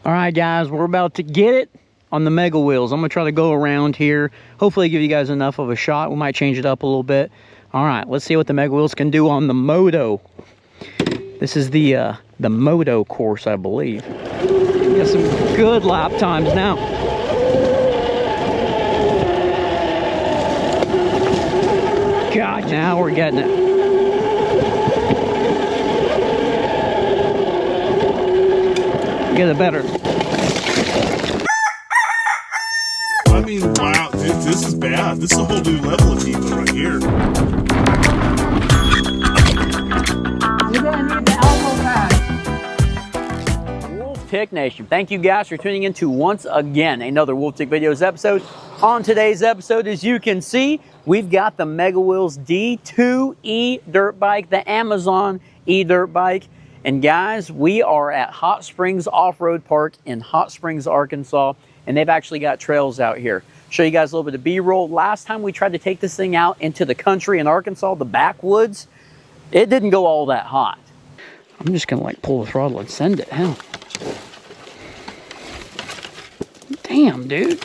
All right, guys, we're about to get it on the MegaWheels. I'm gonna try to go around here, hopefully give you guys enough of a shot. We might change it up a little bit. All right, let's see what the MegaWheels can do on the Moto. This is the Moto course, I believe. We got some good lap times now. God, now we're getting it. Get it better. I mean, wow, this is bad. This is a whole new level of people right here. You're gonna need the elbow pad. Wolf Tick Nation, thank you guys for tuning in to once again another Wolf Tick Videos episode. On today's episode, as you can see, we've got the MegaWheels D2 e-dirt bike, the Amazon e-dirt bike. And guys, we are at Hot Springs Off-Road Park in Hot Springs, Arkansas, and they've actually got trails out here. Show you guys a little bit of B-roll. Last time we tried to take this thing out into the country in Arkansas, the backwoods, it didn't go all that hot. I'm just gonna like pull the throttle and send it. Hell. Damn, dude.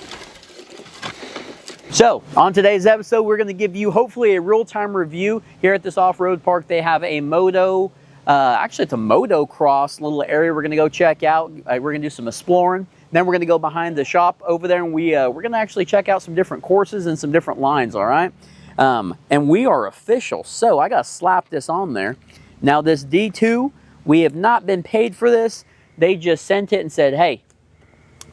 So, on today's episode, we're gonna give you hopefully a real-time review here at this off-road park. They have a moto, actually it's a motocross little area we're gonna go check out. We're gonna do some exploring. Then we're gonna go behind the shop over there, and we're gonna actually check out some different courses and some different lines, all right? And we are official, so I gotta slap this on there. Now this D2, we have not been paid for this. They just sent it and said, hey,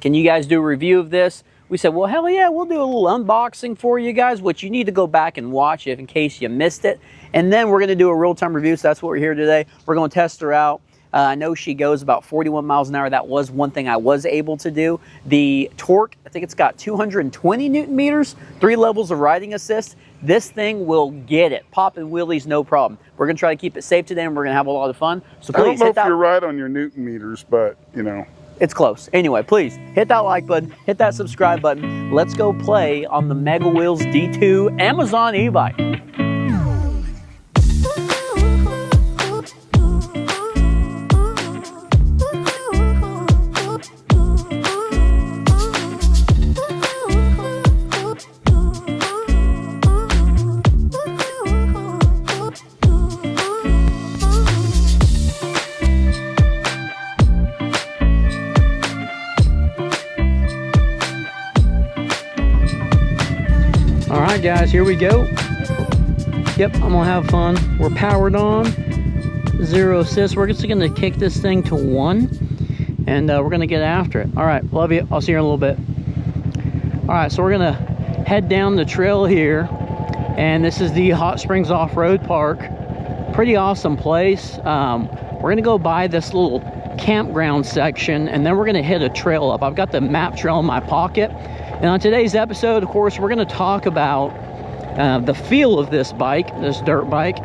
can you guys do a review of this? We said, well, hell yeah, we'll do a little unboxing for you guys, which you need to go back and watch if in case you missed it. And then we're gonna do a real-time review, so that's what we're here today. We're gonna test her out. I know she goes about 41 miles an hour. That was one thing I was able to do. The torque, I think it's got 220 Newton meters, 3 levels of riding assist. This thing will get it. Popping wheelies, no problem. We're gonna try to keep it safe today, and we're gonna have a lot of fun. So please, I don't know if you're right on your Newton meters, but you know. It's close. Anyway, please hit that like button, hit that subscribe button. Let's go play on the MegaWheels D2 Amazon e-bike. All right, guys, here we go. Yep, I'm gonna have fun. We're powered on, 0 assist. We're just gonna kick this thing to 1, and we're gonna get after it. All right, love you. I'll see you in a little bit. All right, so we're gonna head down the trail here, and this is the Hot Springs Off-Road Park. Pretty awesome place. We're gonna go by this little campground section, and then we're gonna hit a trail up. I've got the map trail in my pocket. And on today's episode, of course, we're going to talk about the feel of this bike, this dirt bike,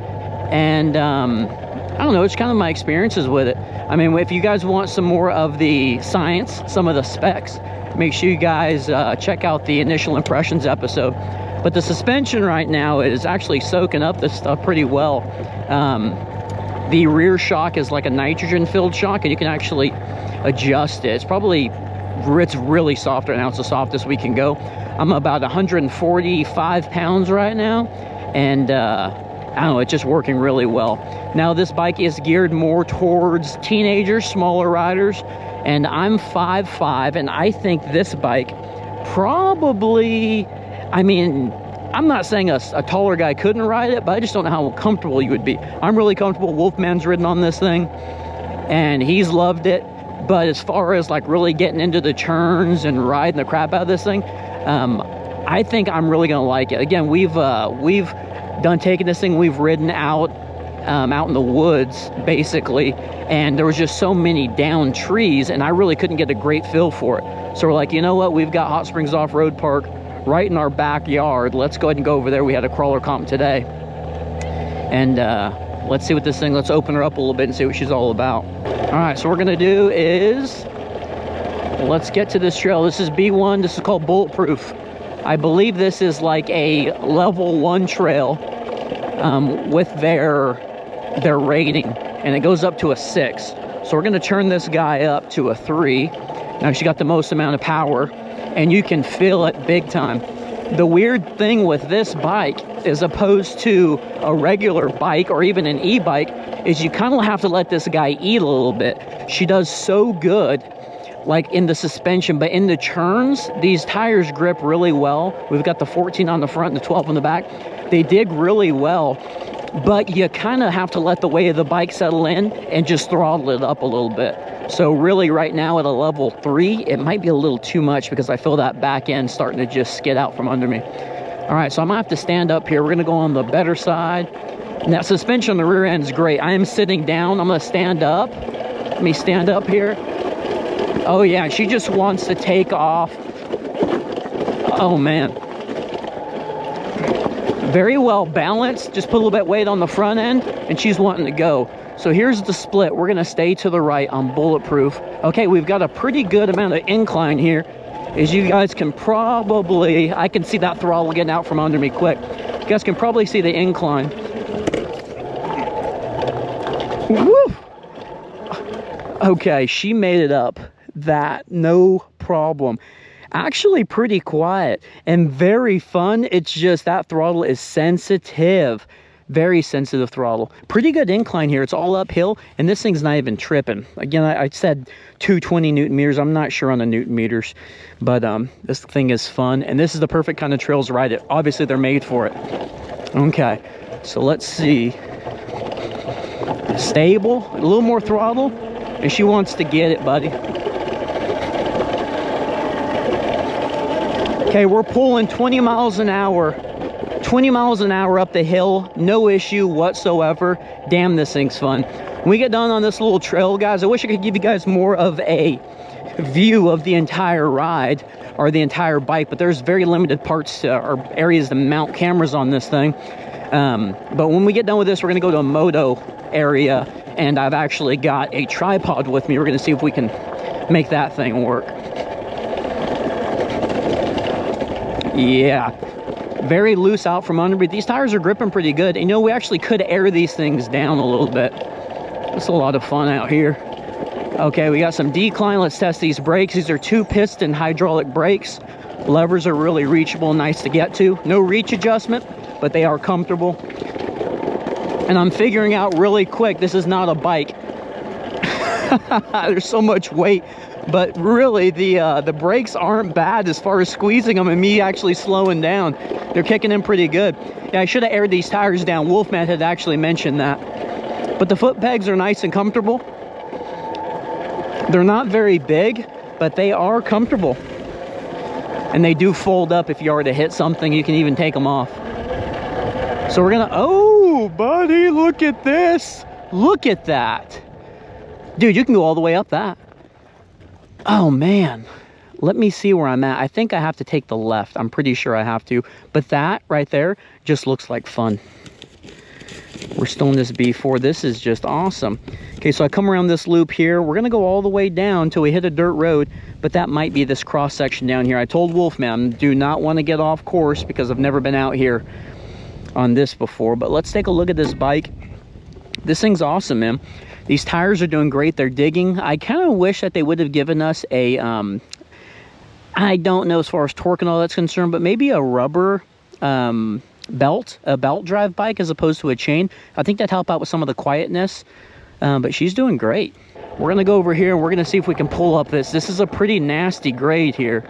and I don't know, it's kind of my experiences with it. I mean, if you guys want some more of the science, some of the specs, make sure you guys check out the initial impressions episode. But the suspension right now is actually soaking up this stuff pretty well. The rear shock is like a nitrogen-filled shock, and you can actually adjust it. It's really soft right now. It's the softest we can go. I'm about 145 pounds right now, and I don't know, it's just working really well. Now this bike is geared more towards teenagers, smaller riders, and I'm 5'5", and I think this bike probably, I mean, I'm not saying a taller guy couldn't ride it, but I just don't know how comfortable you would be. I'm really comfortable. Wolfman's ridden on this thing, and he's loved it. But as far as like really getting into the turns and riding the crap out of this thing, I think I'm really gonna like it. Again, we've done taking this thing, we've ridden out in the woods basically, and there was just so many down trees, and I really couldn't get a great feel for it. So we're like, you know what? We've got Hot Springs Off-Road Park right in our backyard. Let's go ahead and go over there. We had a crawler comp today, and let's see what this thing. Let's open her up a little bit and see what she's all about. All right, so what we're gonna do is let's get to this trail. This is B1. This is called Bulletproof. I believe this is like a level 1 trail with their rating, and it goes up to a 6. So we're gonna turn this guy up to a 3. Now she got the most amount of power, and you can feel it big time. The weird thing with this bike, as opposed to a regular bike or even an e-bike, is you kind of have to let this guy eat a little bit. She does so good, like in the suspension, but in the turns, these tires grip really well. We've got the 14 on the front and the 12 on the back. They dig really well, but you kind of have to let the weight of the bike settle in and just throttle it up a little bit. So really right now at a level 3, it might be a little too much because I feel that back end starting to just skid out from under me. All right, so I'm gonna have to stand up here. We're gonna go on the better side. Now suspension on the rear end is great. I am sitting down, I'm gonna stand up. Let me stand up here. Oh yeah, she just wants to take off. Oh man. Very well balanced, just put a little bit of weight on the front end and she's wanting to go. So here's the split. We're gonna stay to the right on bulletproof. Okay, we've got a pretty good amount of incline here. As you guys can probably, I can see that throttle getting out from under me quick. You guys can probably see the incline. Woo! Okay, she made it up. That, no problem. Actually pretty quiet and very fun. It's just that throttle is sensitive. Very sensitive throttle. Pretty good incline here. It's all uphill and this thing's not even tripping. Again, I said 220 Newton meters. I'm not sure on the Newton meters, but this thing is fun and this is the perfect kind of trails to ride it. Obviously they're made for it. Okay, so let's see. Stable, a little more throttle, and she wants to get it, buddy. Okay, we're pulling 20 miles an hour. 20 miles an hour up the hill, no issue whatsoever. Damn, this thing's fun. When we get done on this little trail, guys, I wish I could give you guys more of a view of the entire ride or the entire bike, but there's very limited parts or areas to mount cameras on this thing. But when we get done with this, we're gonna go to a moto area, and I've actually got a tripod with me. We're gonna see if we can make that thing work. Yeah, very loose out from under me. These tires are gripping pretty good. And you know, we actually could air these things down a little bit. It's a lot of fun out here. Okay, we got some decline. Let's test these brakes. These are 2-piston hydraulic brakes. Levers are really reachable, nice to get to. No reach adjustment, but they are comfortable. And I'm figuring out really quick, this is not a bike. There's so much weight. But really, the brakes aren't bad as far as squeezing them and me actually slowing down. They're kicking in pretty good. Yeah, I should have aired these tires down. Wolfman had actually mentioned that. But the foot pegs are nice and comfortable. They're not very big, but they are comfortable. And they do fold up if you are to hit something. You can even take them off. So we're gonna, oh, buddy, look at this. Look at that. Dude, you can go all the way up that. Oh man, let me see where I'm at. I think I have to take the left. I'm pretty sure I have to. But that right there just looks like fun. We're still in this B4. This is just awesome. Okay, so I come around this loop here. We're gonna go all the way down till we hit a dirt road, but that might be this cross section down here. I told Wolfman, do not want to get off course because I've never been out here on this before. But let's take a look at this bike. This thing's awesome, man. These tires are doing great. They're digging. I kind of wish that they would have given us a, I don't know as far as torque and all that's concerned, but maybe a rubber belt drive bike as opposed to a chain. I think that'd help out with some of the quietness, but she's doing great. We're gonna go over here and we're gonna see if we can pull up this. This is a pretty nasty grade here.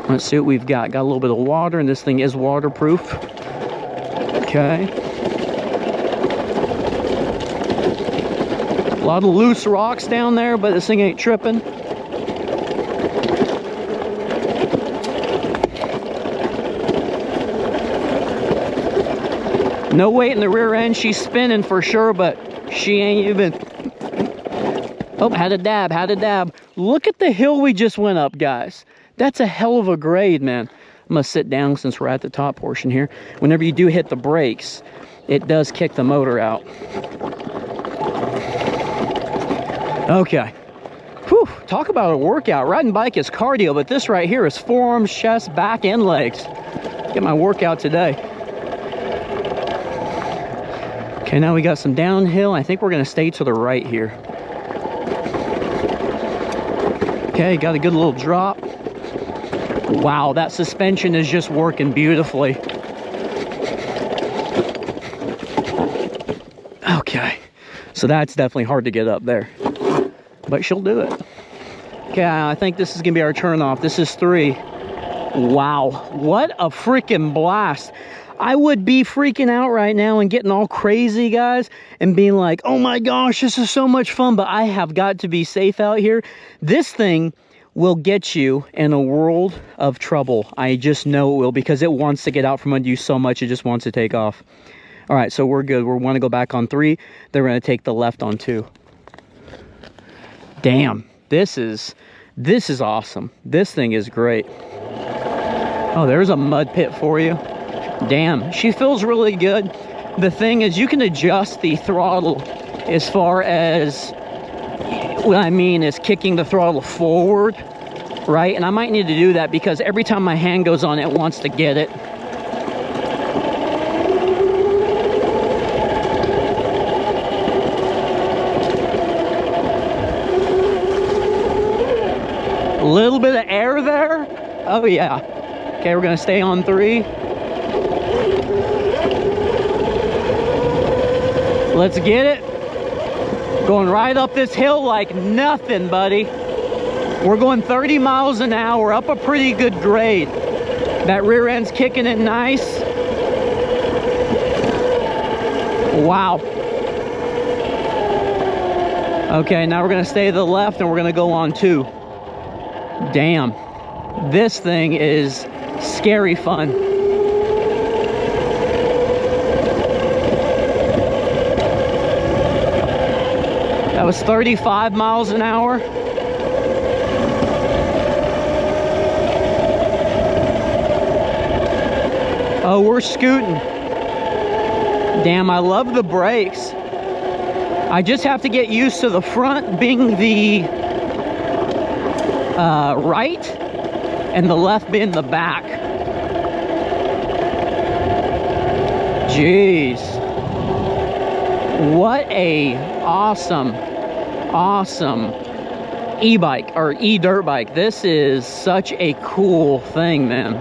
Let's see what we've got. Got a little bit of water, and this thing is waterproof. Okay. A lot of loose rocks down there, but this thing ain't tripping. No weight in the rear end. She's spinning for sure, but she ain't even. Oh, had a dab. Look at the hill we just went up, guys. That's a hell of a grade, man. I'm gonna sit down since we're at the top portion here. Whenever you do hit the brakes, it does kick the motor out. Okay. Whew, talk about a workout. Riding bike is cardio, but this right here is forearms, chest, back, and legs. Get my workout today. Okay, now we got some downhill. I think we're gonna stay to the right here. Okay, got a good little drop. Wow, that suspension is just working beautifully. Okay, so that's definitely hard to get up there, but she'll do it. Okay, I think this is gonna be our turn off. This is 3. Wow, what a freaking blast. I would be freaking out right now and getting all crazy, guys, and being like, oh my gosh, this is so much fun, but I have got to be safe out here. This thing will get you in a world of trouble. I just know it will, because it wants to get out from under you so much, it just wants to take off. All right, so we're good. We want to go back on 3. Then we're going to take the left on 2. Damn, this is awesome. This thing is great. Oh, there's a mud pit for you. Damn, she feels really good. The thing is, you can adjust the throttle as far as, what I mean is kicking the throttle forward, right? And I might need to do that because every time my hand goes on, it wants to get it. A little bit of air there. Oh yeah. Okay, we're gonna stay on 3. Let's get it. Going right up this hill like nothing, buddy. We're going 30 miles an hour up a pretty good grade. That rear end's kicking it nice. Wow. Okay, now we're gonna stay to the left and we're gonna go on 2. Damn, this thing is scary fun. That was 35 miles an hour. Oh, we're scooting. Damn, I love the brakes. I just have to get used to the front being the right and the left being the back. Jeez. What a awesome e-bike or e-dirt bike. This is such a cool thing, man.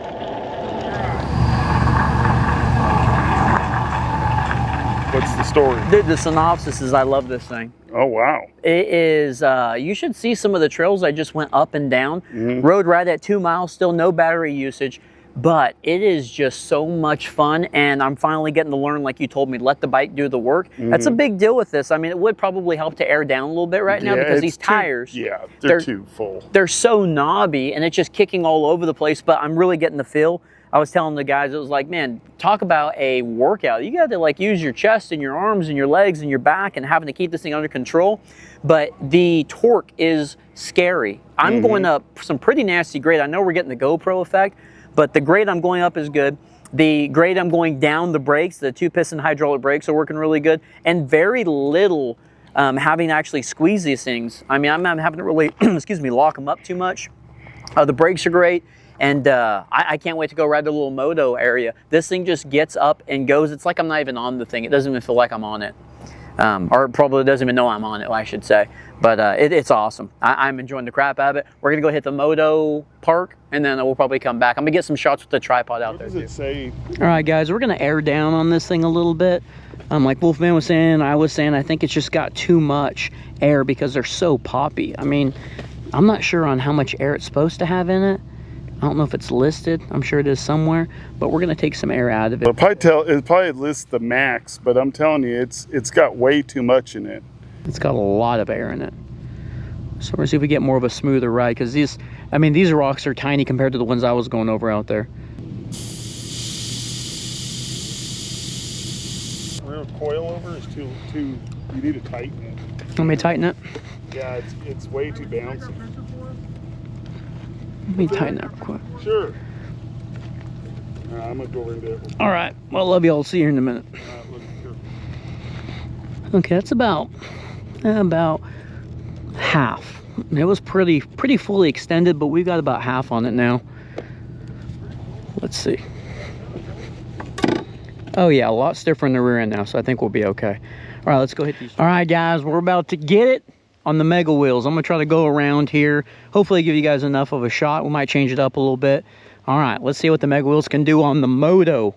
What's the story? The synopsis is I love this thing. Oh, wow. It is, you should see some of the trails I just went up and down. Rode right at 2 miles, still no battery usage, but it is just so much fun. And I'm finally getting to learn, like you told me, let the bike do the work. That's a big deal with this. I mean, it would probably help to air down a little bit right now because these tires, they're too full. They're so knobby and it's just kicking all over the place, but I'm really getting the feel. I was telling the guys, it was like, man, talk about a workout. You got to like use your chest and your arms and your legs and your back and having to keep this thing under control. But the torque is scary. I'm going up some pretty nasty grade. I know we're getting the GoPro effect, but the grade I'm going up is good. The grade I'm going down, the brakes, the 2-piston hydraulic brakes are working really good. And very little having to actually squeeze these things. I mean, I'm not having to really, excuse me, lock them up too much. The brakes are great. And I can't wait to go ride the little moto area. This thing just gets up and goes. It's like I'm not even on the thing. It doesn't even feel like I'm on it. Or it probably doesn't even know I'm on it, I should say. But it's awesome. I'm enjoying the crap out of it. We're going to go hit the moto park, and then we'll probably come back. I'm going to get some shots with the tripod out there, too. What does it say? All right, guys, we're going to air down on this thing a little bit. Like Wolfman was saying, I was saying, I think it's just got too much air because they're so poppy. I mean, I'm not sure on how much air it's supposed to have in it. I don't know if it's listed. I'm sure it is somewhere, but we're gonna take some air out of it. It probably lists the max, but I'm telling you, it's got way too much in it. It's got a lot of air in it. So we're gonna see if we get more of a smoother ride, because these rocks are tiny compared to the ones I was going over out there. Rear coilover is too. You need to tighten it. Want me to tighten it? Yeah, it's way too bouncy. Let me tighten that real quick. Sure. I'm gonna go over and do it. All right. Well, love you all. See you here in a minute. Okay, that's about half. It was pretty fully extended, but we've got about half on it now. Let's see. Oh yeah, a lot stiffer in the rear end now, so I think we'll be okay. All right, let's go hit these. All right, guys, we're about to get it. on the MegaWheels. I'm gonna try to go around here, hopefully give you guys enough of a shot. We might change it up a little bit. All right, let's see what the MegaWheels can do on the Moto.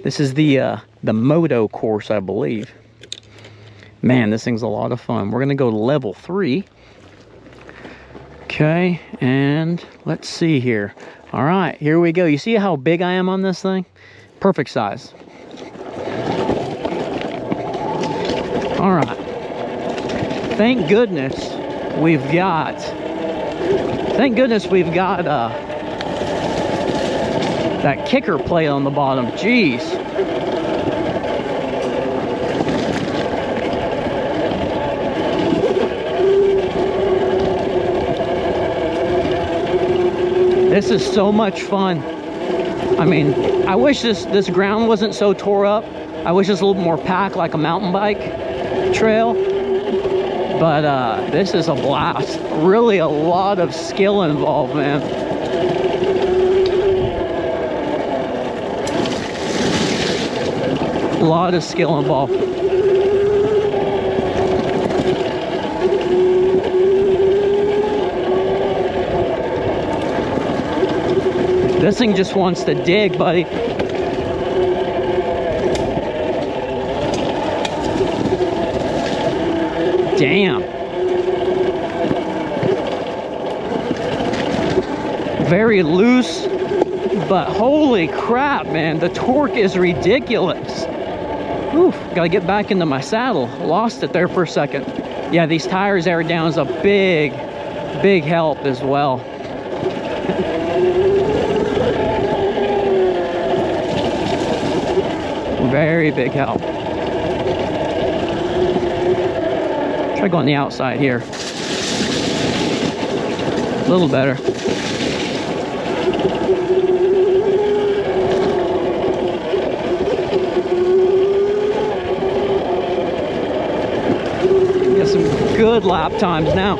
This is the Moto course, I believe. Man, this thing's a lot of fun. We're gonna go to level 3. Okay, and let's see here. All right, here we go. You see how big I am on this thing? Perfect size. All right. Thank goodness we've got that kicker plate on the bottom. Jeez. This is so much fun. I mean, I wish this ground wasn't so tore up. I wish it's a little more packed like a mountain bike trail. But this is a blast. Really a lot of skill involved, man. A lot of skill involved. This thing just wants to dig, buddy. Damn. Very loose, but holy crap, man. The torque is ridiculous. Oof, gotta get back into my saddle. Lost it there for a second. Yeah, these tires air down is a big help as well. Very big help. Try going the outside here. A little better. Get some good lap times now.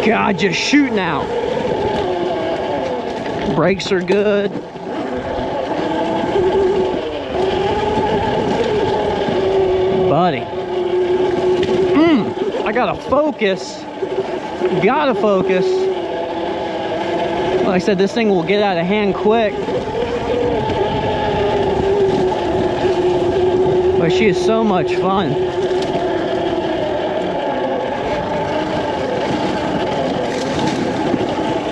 God, just shoot now. Brakes are good. Buddy. I gotta focus. Gotta focus. Like I said, this thing will get out of hand quick. But she is so much fun.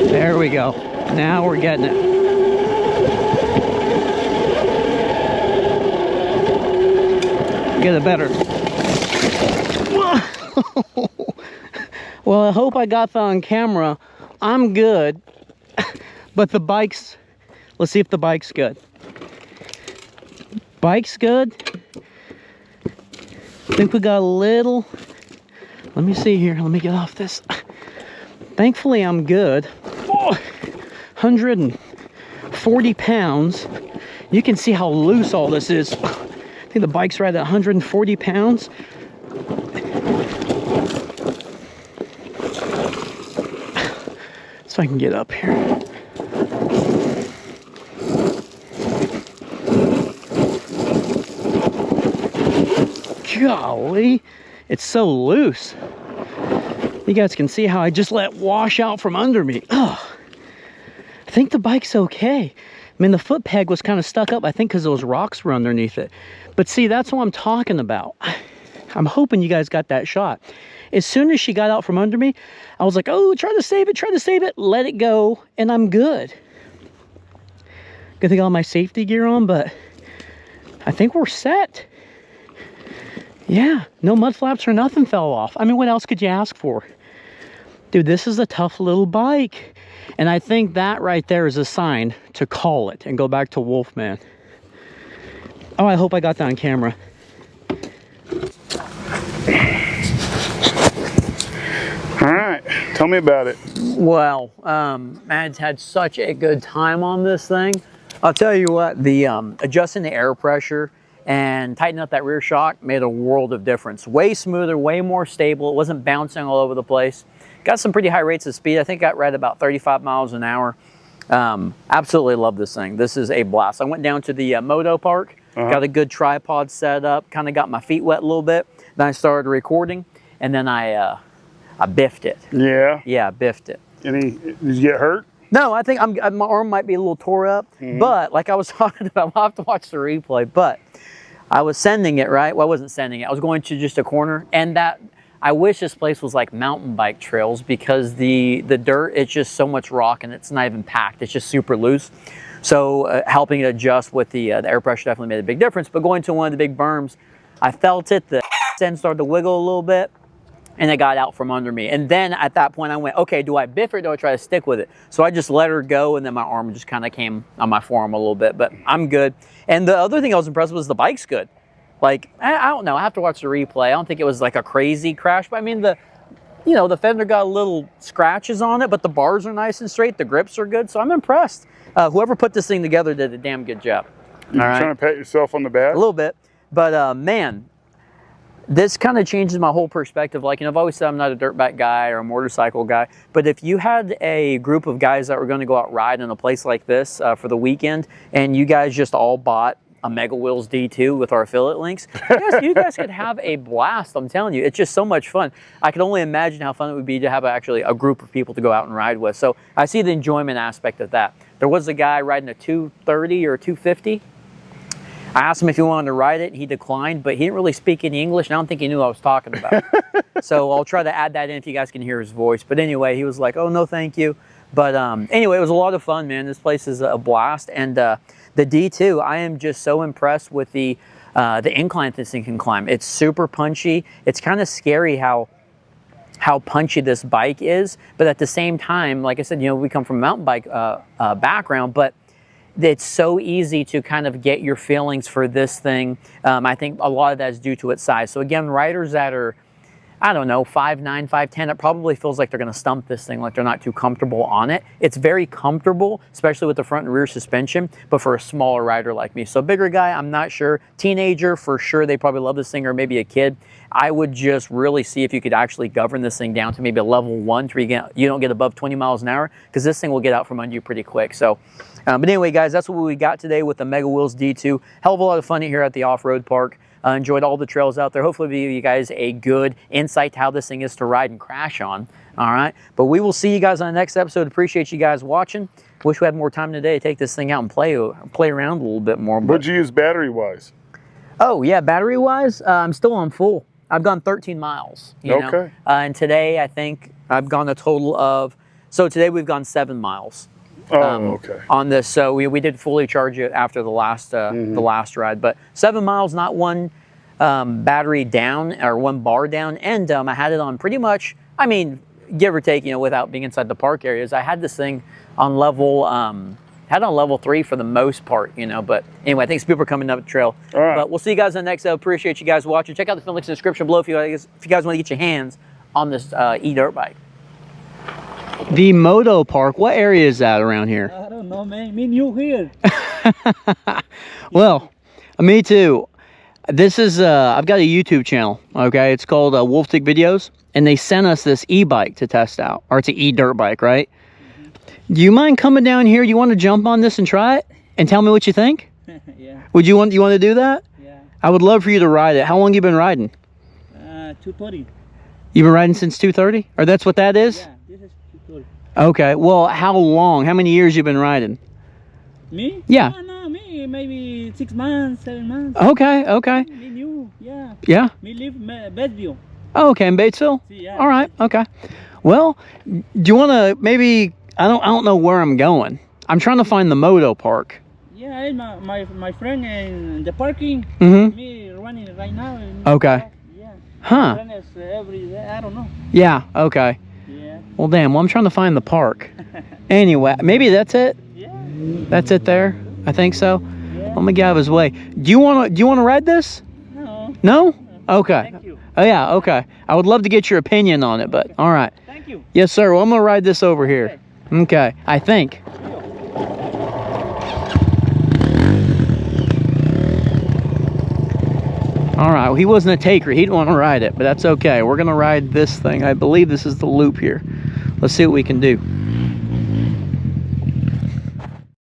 There we go. Now we're getting it. Get it better. Well, I hope I got that on camera. I'm good. But the bike's... Let's see if the bike's good. Bike's good. I think we got a little... Let me see here. Let me get off this. Thankfully, I'm good. 140 pounds. You can see how loose all this is. I think the bike's right at 140 pounds. So I can get up here. Golly, it's so loose. You guys can see how I just let it wash out from under me. Oh, I think the bike's okay. I mean, the foot peg was kind of stuck up, I think because those rocks were underneath it. But see, that's what I'm talking about. I'm hoping you guys got that shot. As soon as she got out from under me, I was like, oh, try to save it, let it go, and I'm good. Good thing I got all my safety gear on, but I think we're set. Yeah, no mud flaps or nothing fell off. I mean, what else could you ask for? Dude, this is a tough little bike. And I think that right there is a sign to call it and go back to Wolfman. Oh, I hope I got that on camera. All right, tell me about it. Well, Mads had such a good time on this thing. I'll tell you what, the adjusting the air pressure and tightening up that rear shock made a world of difference. Way smoother, way more stable. It wasn't bouncing all over the place. Got some pretty high rates of speed. I think got right about 35 miles an hour. Absolutely love this thing. This is a blast. I went down to the Moto Park got a good tripod set up, kind of got my feet wet a little bit. Then I started recording, and then I biffed it. Yeah. Yeah, I biffed it. Did you get hurt? No, I think my arm might be a little tore up, but like I was talking about, I'll have to watch the replay, but I was sending it, right? Well, I wasn't sending it. I was going to just a corner, and I wish this place was like mountain bike trails, because the dirt, it's just so much rock and it's not even packed. It's just super loose. So helping it adjust with the air pressure definitely made a big difference. But going to one of the big berms, I felt it, the end started to wiggle a little bit, and it got out from under me. And then at that point I went, okay, do I biff it or do I try to stick with it? So I just let her go, and then my arm just kind of came on my forearm a little bit, but I'm good. And the other thing I was impressed with was the bike's good. Like, I don't know, I have to watch the replay. I don't think it was like a crazy crash, but I mean, the fender got a little scratches on it, but the bars are nice and straight, the grips are good, so I'm impressed. Whoever put this thing together did a damn good job. You're trying to pat yourself on the back? A little bit, but man, this kind of changes my whole perspective. Like, I've always said I'm not a dirt bike guy or a motorcycle guy, but if you had a group of guys that were going to go out riding in a place like this for the weekend, and you guys just all bought a MegaWheels D2 with our affiliate links, you guys could have a blast. I'm telling you, it's just so much fun. I can only imagine how fun it would be to have actually a group of people to go out and ride with. So I see the enjoyment aspect of that. There was a guy riding a 230 or 250. I asked him if he wanted to ride it. He declined, but he didn't really speak any English, and I don't think he knew what I was talking about. So I'll try to add that in if you guys can hear his voice. But anyway, he was like, oh, no, thank you. But anyway, it was a lot of fun, man. This place is a blast. And the D2, I am just so impressed with the incline this thing can climb. It's super punchy. It's kind of scary how punchy this bike is. But at the same time, like I said, we come from a mountain bike background, but it's so easy to kind of get your feelings for this thing. I think a lot of that is due to its size. So again, riders that are, I don't know, 5'9", 5'10", it probably feels like they're going to stump this thing, like they're not too comfortable on it. It's very comfortable, especially with the front and rear suspension, but for a smaller rider like me. So bigger guy, I'm not sure. Teenager, for sure, they probably love this thing, or maybe a kid. I would just really see if you could actually govern this thing down to maybe a level 1 to where you don't get above 20 miles an hour, because this thing will get out from under you pretty quick. So, but anyway, guys, that's what we got today with the MegaWheels D2. Hell of a lot of fun here at the off-road park. Enjoyed all the trails out there. Hopefully we give you guys a good insight to how this thing is to ride and crash on. All right, but we will see you guys on the next episode. Appreciate you guys watching. Wish we had more time today to take this thing out and play around a little bit more. What'd you use battery-wise? Oh, yeah, battery-wise, I'm still on full. I've gone 13 miles. You know? And today, I think I've gone a total of, so today we've gone 7 miles. On this, so we did fully charge it after the last ride, but 7 miles, not one battery down or one bar down, and I had it on pretty much, I mean, give or take, without being inside the park areas. I had this thing on level level 3 for the most part, but anyway, I think people are coming up the trail. All right. But we'll see you guys in the next episode. Appreciate you guys watching. Check out the film links in the description below if you guys want to get your hands on this e-dirt bike. The Moto Park, what area is that around here? I don't know, man. Me new here. Well, me too. This is, I've got a YouTube channel, okay? It's called Wolftick Videos, and they sent us this e-bike to test out, or it's an e-dirt bike, right? Do you mind coming down here? You want to jump on this and try it? And tell me what you think? Yeah. You want to do that? Yeah. I would love for you to ride it. How long you been riding? 230. You've been riding since 230? Or that's what that is? Yeah, this is 230. Okay, well, how long? How many years you been riding? Me? Yeah. No, me maybe 6 months, 7 months. Okay. Me new, yeah. Yeah? Me live Bedview. Oh, okay, in Batesville? Yeah. All right, okay. Well, do you want to maybe, I don't know where I'm going. I'm trying to find the Moto Park. Yeah, my friend in the parking. Mm-hmm. Me running right now. Okay. Yeah. Huh. My friend is every day, I don't know. Yeah, okay. Yeah. Well, damn, well, I'm trying to find the park. Anyway, maybe that's it? Yeah. That's it there? I think so. Yeah. Let me get out of his way. Do you want to ride this? No. No? Okay. Thank you. Oh, yeah, okay. I would love to get your opinion on it, but all right. Thank you. Yes, sir. Well, I'm going to ride this over here. Okay, I think. All right, well, he wasn't a taker. He didn't want to ride it, but that's okay. We're going to ride this thing. I believe this is the loop here. Let's see what we can do.